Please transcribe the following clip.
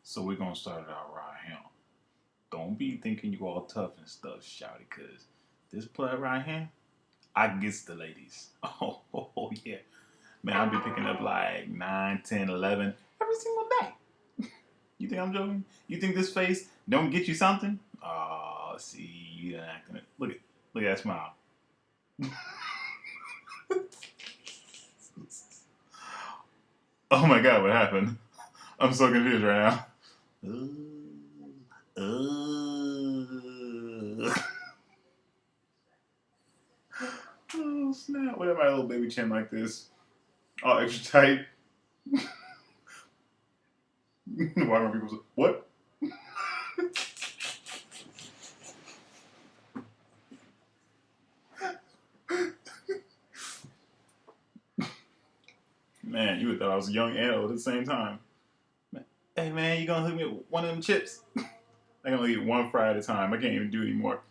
So we're gonna start it out right here. Don't be thinking you all tough and stuff, shouty, cause this play right here, I gets the ladies. Oh yeah. Man, I'll be picking up like 9, 10, 11 every single day. You think I'm joking? You think this face don't get you something? Oh, see, you done acting it. Look at that smile. Oh my god, what happened? I'm so confused right now. Oh snap! What if my little baby chin like this? All extra tight. Why don't people say, what? Man, you would thought I was young and old at the same time. Hey man, you gonna hook me with one of them chips? I can only eat one fry at a time. I can't even do anymore.